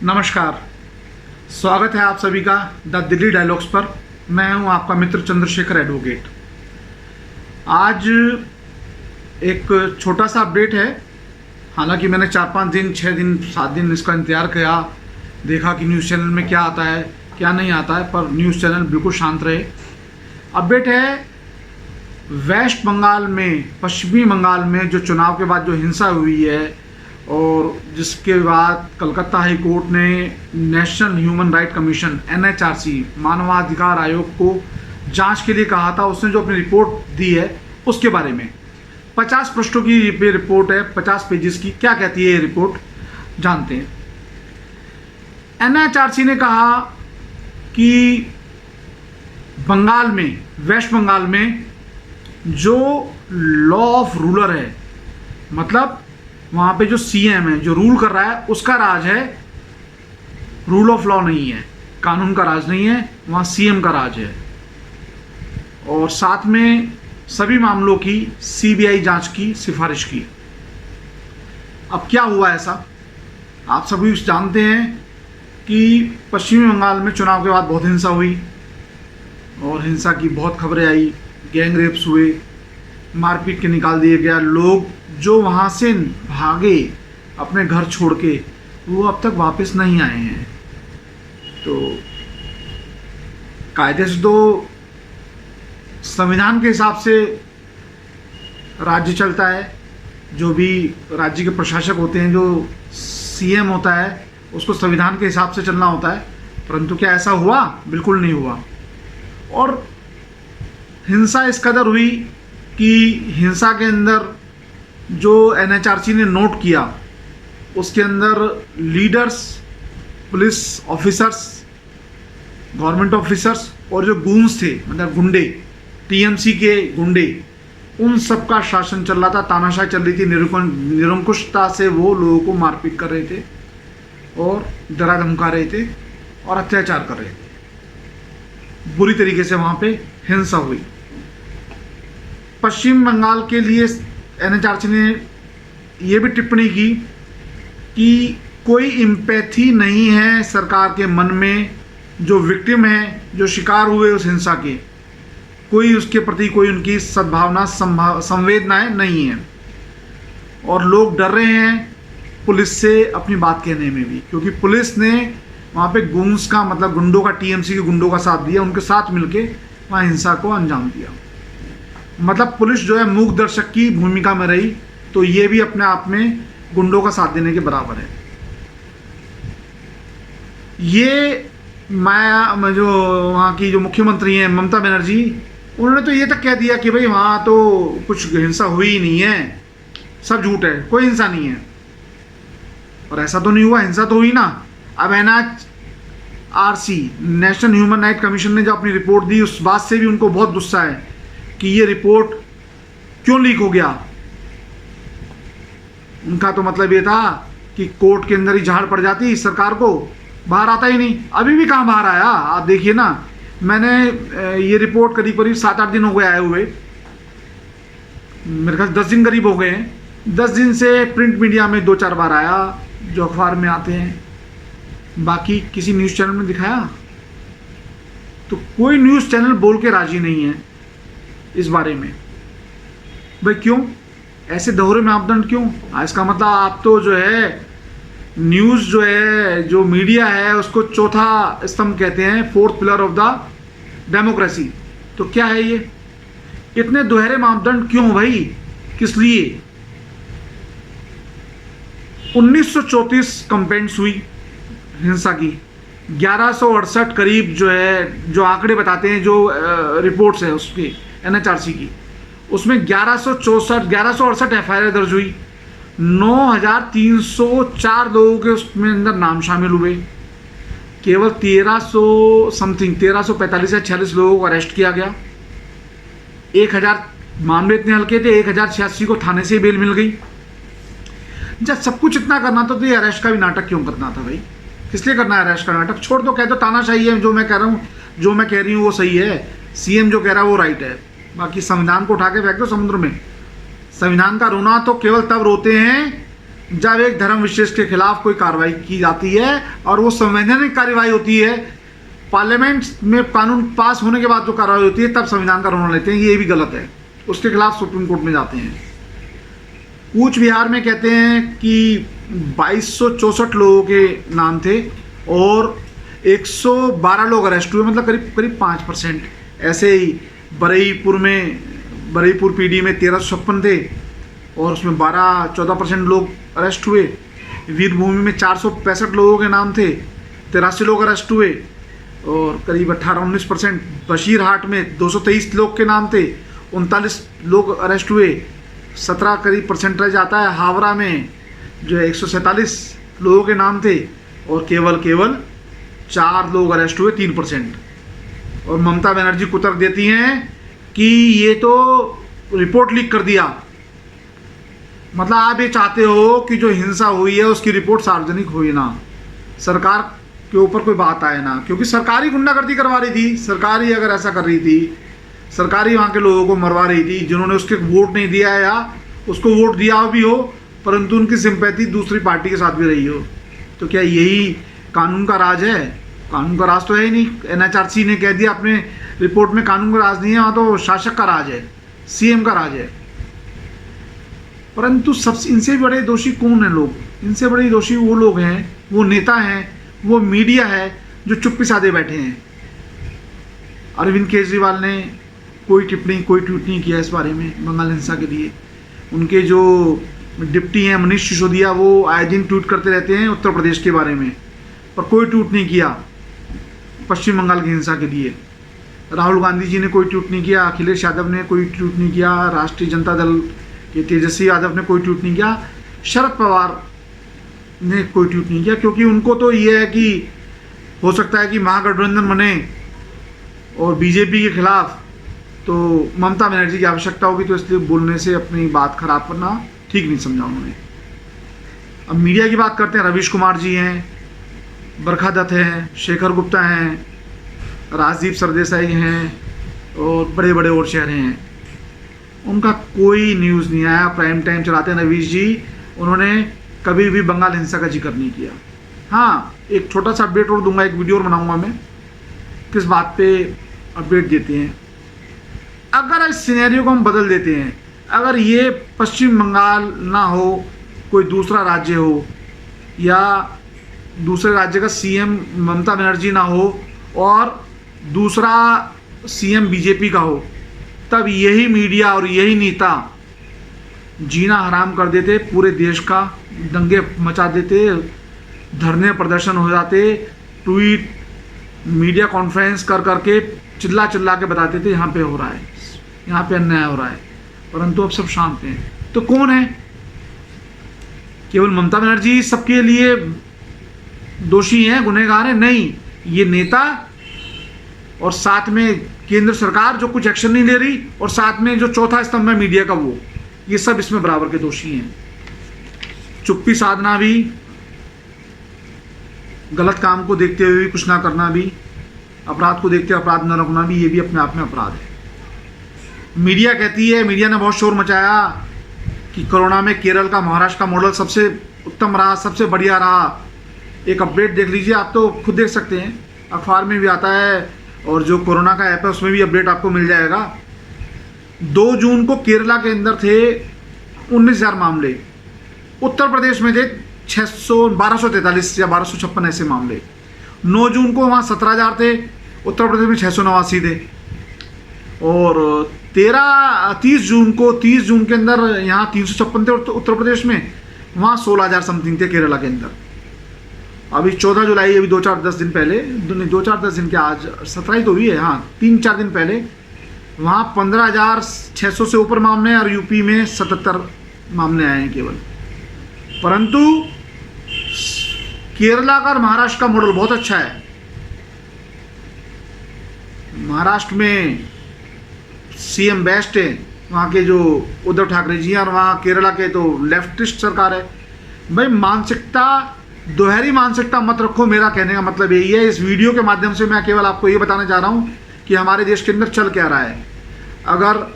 नमस्कार, स्वागत है आप सभी का द दिल्ली डायलॉग्स पर। मैं हूं आपका मित्र चंद्रशेखर एडवोकेट। आज एक छोटा सा अपडेट है। हालांकि मैंने 4-5 दिन 6 दिन 7 दिन इसका इंतज़ार किया, देखा कि न्यूज़ चैनल में क्या आता है क्या नहीं आता है, पर न्यूज़ चैनल बिल्कुल शांत रहे। अपडेट है, वेस्ट बंगाल में, पश्चिमी बंगाल में जो चुनाव के बाद जो हिंसा हुई है और जिसके बाद कलकत्ता हाई कोर्ट ने national human right commission NHRC मानवाधिकार आयोग को जांच के लिए कहा था। उसने जो अपनी रिपोर्ट दी है उसके बारे में 50 पृष्ठों की रिपोर्ट है, 50 पेजेस की। क्या कहती है ये रिपोर्ट, जानते हैं। NHRC ने कहा कि बंगाल में, वेस्ट बंगाल में जो लॉ ऑफ रूलर है, मतलब वहाँ पे जो CM है, जो रूल कर रहा है, उसका राज है, रूल ऑफ लॉ नहीं है, कानून का राज नहीं है, वहाँ CM का राज है। और साथ में सभी मामलों की CBI जांच की सिफारिश की। अब क्या हुआ ऐसा, आप सभी जानते हैं कि पश्चिमी बंगाल में चुनाव के बाद बहुत हिंसा हुई और हिंसा की बहुत खबरें आई। गैंग रेप्स हुए, मारपीट के निकाल दिए गया। लोग जो वहाँ से भागे अपने घर छोड़ के, वो अब तक वापस नहीं आए हैं। तो कायदे से तो संविधान के हिसाब से राज्य चलता है। जो भी राज्य के प्रशासक होते हैं, जो CM होता है, उसको संविधान के हिसाब से चलना होता है। परंतु क्या ऐसा हुआ? बिल्कुल नहीं हुआ। और हिंसा इस कदर हुई कि हिंसा के अंदर जो NHRC ने नोट किया, उसके अंदर leaders, police officers, government officers और जो गूंस थे, मतलब गुंडे, TMC के गुंडे, उन सब का शासन चल रहा था, तानाशाही चल रही थी। निरंकुशता से वो लोगों को मारपीट कर रहे थे और डरा धमका रहे थे और अत्याचार कर रहे थे। बुरी तरीके से वहाँ पे हिंसा हुई। पश्चिम बंगाल के लिए NHRC ने ये भी टिप्पणी की कि कोई इम्पैथी नहीं है सरकार के मन में, जो विक्टिम है, जो शिकार हुए उस हिंसा के, कोई उसके प्रति कोई उनकी सद्भावना, संवेदनाएं नहीं है। और लोग डर रहे हैं पुलिस से अपनी बात कहने में भी, क्योंकि पुलिस ने वहाँ पे गुंड्स का, मतलब गुंडों का, TMC के गुंडों का साथ दिया, उनके साथ मिलके वहाँ हिंसा को अंजाम दिया। मतलब पुलिस जो है मूक दर्शक की भूमिका में रही, तो ये भी अपने आप में गुंडों का साथ देने के बराबर है। ये मैं जो वहाँ की जो मुख्यमंत्री हैं ममता बनर्जी, उन्होंने तो ये तक कह दिया कि भाई वहाँ तो कुछ हिंसा हुई ही नहीं है, सब झूठ है, कोई हिंसा नहीं है। और ऐसा तो नहीं हुआ, हिंसा तो हुई ना। अब NHRC, national human right commission ने जो अपनी रिपोर्ट दी, उस बात से भी उनको बहुत गुस्सा है कि ये रिपोर्ट क्यों लीक हो गया। उनका तो मतलब ये था कि कोर्ट के अंदर ही झाड़ पड़ जाती, सरकार को बाहर आता ही नहीं। अभी भी कहाँ बाहर आया, आप देखिए ना। मैंने ये रिपोर्ट करीब 7-8 दिन हो गए आए हुए, मेरे ख्याल 10 दिन करीब हो गए हैं। 10 दिन से प्रिंट मीडिया में 2-4 बार आया, जो अखबार में आते हैं, बाकी किसी न्यूज़ चैनल में दिखाया तो कोई न्यूज़ चैनल बोल के राजी नहीं है इस बारे में। भाई क्यों ऐसे दोहरे मापदंड क्यों? इसका मतलब आप तो जो है न्यूज़ जो है, जो मीडिया है, उसको चौथा स्तंभ कहते हैं, 4th pillar of the democracy. तो क्या है ये? इतने दोहरे मापदंड क्यों भाई, किस लिए? 1934 कंप्लेंट्स हुई हिंसा की, 1168 करीब जो है, जो आंकड़े बताते हैं, जो रिपोर्ट्स है उसकी NHRC की, उसमें 1168 FIR दर्ज हुई। 9304 लोगों के उसमें अंदर नाम शामिल हुए। केवल 1345 या 46 लोगों को अरेस्ट किया गया। 1000 मामले इतने हल्के थे, 1086 को थाने से बेल मिल गई। जब सब कुछ इतना करना था तो ये अरेस्ट का भी नाटक क्यों करना था भाई? किस लिए करना है अरेस्ट का नाटक? छोड़ दो, कह दो तानाशाही है। जो मैं कह रहा हूँ, जो मैं कह रही हूँ वो सही है, CM जो कह रहा है वो राइट है। बाकी संविधान को उठा के फेंक दो समुद्र में। संविधान का रोना तो केवल तब रोते हैं जब एक धर्म विशेष के खिलाफ कोई कार्रवाई की जाती है और वो संवैधानिक कार्रवाई होती है, पार्लियामेंट में कानून पास होने के बाद जो कार्रवाई होती है तब संविधान का रोना लेते हैं, ये भी गलत है। उसके खिलाफ सुप्रीम कोर्ट में जाते हैं। कूच बिहार में कहते हैं कि 2264 लोगों के नाम थे और 112 लोग अरेस्ट हुए, मतलब करीब करीब 5%। ऐसे ही बरुईपुर पीडी में 1356 थे और उसमें 12-14% लोग अरेस्ट हुए। वीरभूमि में 465 लोगों के नाम थे, 83 लोग अरेस्ट हुए और करीब 18-19%। बशीरहाट में 223 लोग के नाम थे, 39 लोग अरेस्ट हुए, 17 करीब परसेंटेज आता है। हावड़ा में जो है 147 लोगों के नाम थे और केवल 4 लोग अरेस्ट हुए, 3%। और ममता बनर्जी को तर्क देती हैं कि ये तो रिपोर्ट लीक कर दिया, मतलब आप ये चाहते हो कि जो हिंसा हुई है उसकी रिपोर्ट सार्वजनिक हुई ना, सरकार के ऊपर कोई बात आए ना, क्योंकि सरकार ही गुंडागर्दी करवा रही थी। सरकार ही अगर ऐसा कर रही थी, सरकार ही वहाँ के लोगों को मरवा रही थी जिन्होंने उसके वोट नहीं दिया है या उसको वोट दिया भी हो परंतु उनकी सिंपैथी दूसरी पार्टी के साथ भी रही हो, तो क्या यही कानून का राज है? कानून का राज तो है ही नहीं। NHRC ने कह दिया अपने रिपोर्ट में कानून का राज नहीं है, वहाँ तो शासक का राज है, CM का राज है। परंतु सबसे इनसे बड़े दोषी कौन हैं लोग? इनसे बड़े दोषी वो लोग हैं, वो नेता हैं, वो मीडिया है जो चुप्पी साधे बैठे हैं। अरविंद केजरीवाल ने कोई ट्वीट नहीं किया इस बारे में बंगाल हिंसा के लिए। उनके जो डिप्टी हैं मनीष सिसोदिया, वो आए दिन ट्वीट करते रहते हैं उत्तर प्रदेश के बारे में, पर कोई ट्वीट नहीं किया पश्चिम बंगाल की हिंसा के लिए। राहुल गांधी जी ने कोई ट्वीट नहीं किया, अखिलेश यादव ने कोई ट्वीट नहीं किया, राष्ट्रीय जनता दल के तेजस्वी यादव ने कोई ट्वीट नहीं किया, शरद पवार ने कोई ट्वीट नहीं किया, क्योंकि उनको तो ये है कि हो सकता है कि महागठबंधन बने और बीजेपी के खिलाफ तो ममता बनर्जी की आवश्यकता होगी, तो इसलिए बोलने से अपनी बात खराब करना ठीक नहीं समझा उन्होंने। अब मीडिया की बात करते हैं। रवीश कुमार जी हैं, बरखा दत्त हैं, शेखर गुप्ता हैं, राजदीप सरदेसाई हैं और बड़े बड़े और चेहरे हैं। उनका कोई न्यूज़ नहीं आया। प्राइम टाइम चलाते हैं रवीश जी, उन्होंने कभी भी बंगाल हिंसा का जिक्र नहीं किया। हाँ, एक छोटा सा अपडेट और दूंगा, एक वीडियो बनाऊंगा मैं, किस बात पे अपडेट देते हैं। अगर इस सिनेरियो को हम बदल देते हैं, अगर ये पश्चिम बंगाल ना हो, कोई दूसरा राज्य हो या दूसरे राज्य का CM ममता बनर्जी ना हो और दूसरा CM बीजेपी का हो, तब यही मीडिया और यही नेता जीना हराम कर देते, पूरे देश का दंगे मचा देते, धरने प्रदर्शन हो जाते, ट्वीट मीडिया कॉन्फ्रेंस कर करके चिल्ला के बताते थे यहाँ पे हो रहा है, यहाँ पे अन्याय हो रहा है, परंतु अब सब शांत हैं। तो कौन है? केवल ममता बनर्जी सबके लिए दोषी हैं, गुनहगार हैं? नहीं, ये नेता और साथ में केंद्र सरकार जो कुछ एक्शन नहीं ले रही और साथ में जो चौथा स्तंभ है मीडिया का, वो, ये सब इसमें बराबर के दोषी हैं। चुप्पी साधना भी, गलत काम को देखते हुए भी कुछ ना करना भी, अपराध को देखते हुए अपराध न रखना भी, ये भी अपने आप में अपराध है। मीडिया कहती है, मीडिया ने बहुत शोर मचाया कि कोरोना में केरल का, महाराष्ट्र का मॉडल सबसे उत्तम रहा, सबसे बढ़िया रहा। एक अपडेट देख लीजिए, आप तो खुद देख सकते हैं, अखबार में भी आता है और जो कोरोना का ऐप है उसमें भी अपडेट आपको मिल जाएगा। 2 जून को केरला के अंदर थे 19,000 मामले, उत्तर प्रदेश में थे 1243 या 1256 ऐसे मामले। 9 जून को वहाँ 17,000 थे, उत्तर प्रदेश में 689 थे। और 30 जून के अंदर यहाँ 356 थे उत्तर प्रदेश में, वहाँ 16,000 समथिंग थे केरला के अंदर। अभी 14 जुलाई, अभी 2-4-10 दिन पहले, 2-4-10 दिन के, आज 17 ही तो हुई है, हाँ 3-4 दिन पहले वहाँ 15,600 से ऊपर मामले हैं और यूपी में 77 मामले आए हैं केवल। परंतु केरला का और महाराष्ट्र का मॉडल बहुत अच्छा है। महाराष्ट्र में CM बेस्ट है, वहाँ के जो उद्धव ठाकरे जी हैं, और वहाँ केरला के तो लेफ्टिस्ट सरकार है। भाई मानसिकता, दोहरी मानसिकता मत रखो, मेरा कहने का मतलब यही है। इस वीडियो के माध्यम से मैं केवल आपको ये बताना चाह रहा हूँ कि हमारे देश के अंदर चल क्या रहा है। अगर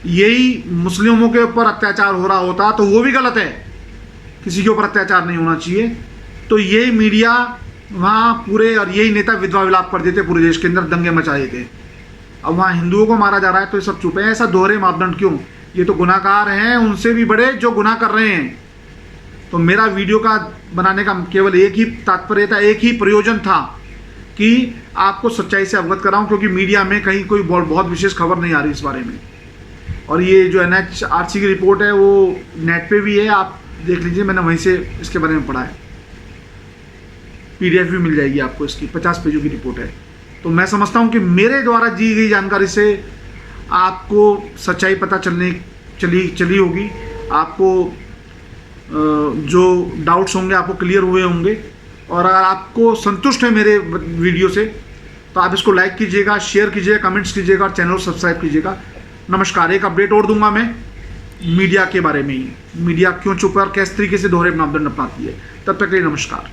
यही मुस्लिमों के ऊपर अत्याचार हो रहा होता तो वो भी गलत है, किसी के ऊपर अत्याचार नहीं होना चाहिए। तो यही मीडिया वहाँ पूरे, और यही नेता विधवा विलाप कर देते, पूरे देश के अंदर दंगे मचा देते। अब वहाँ हिंदुओं को मारा जा रहा है तो ये सब चुप है। ऐसा दोहरे मापदंड क्यों? ये तो गुनाहगार हैं, उनसे भी बड़े जो गुनाह कर रहे हैं। तो मेरा वीडियो का बनाने का केवल एक ही तात्पर्य था, एक ही प्रयोजन था कि आपको सच्चाई से अवगत कराऊं, क्योंकि मीडिया में कहीं कोई बहुत विशेष खबर नहीं आ रही इस बारे में। और ये जो NHRC की रिपोर्ट है वो नेट पे भी है, आप देख लीजिए, मैंने वहीं से इसके बारे में पढ़ा है। PDF भी मिल जाएगी आपको, इसकी 50 पेजों की रिपोर्ट है। तो मैं समझता हूँ कि मेरे द्वारा दी गई जानकारी से आपको सच्चाई पता चली होगी, आपको जो डाउट्स होंगे आपको क्लियर हुए होंगे। और अगर आपको संतुष्ट है मेरे वीडियो से तो आप इसको लाइक कीजिएगा, शेयर कीजिएगा, कमेंट्स कीजिएगा और चैनल सब्सक्राइब कीजिएगा। नमस्कार। एक अपडेट और दूंगा मैं मीडिया के बारे में ही, मीडिया क्यों चुप है और किस तरीके से दोहरे मापदंड अपनाती है। तब तक के लिए नमस्कार।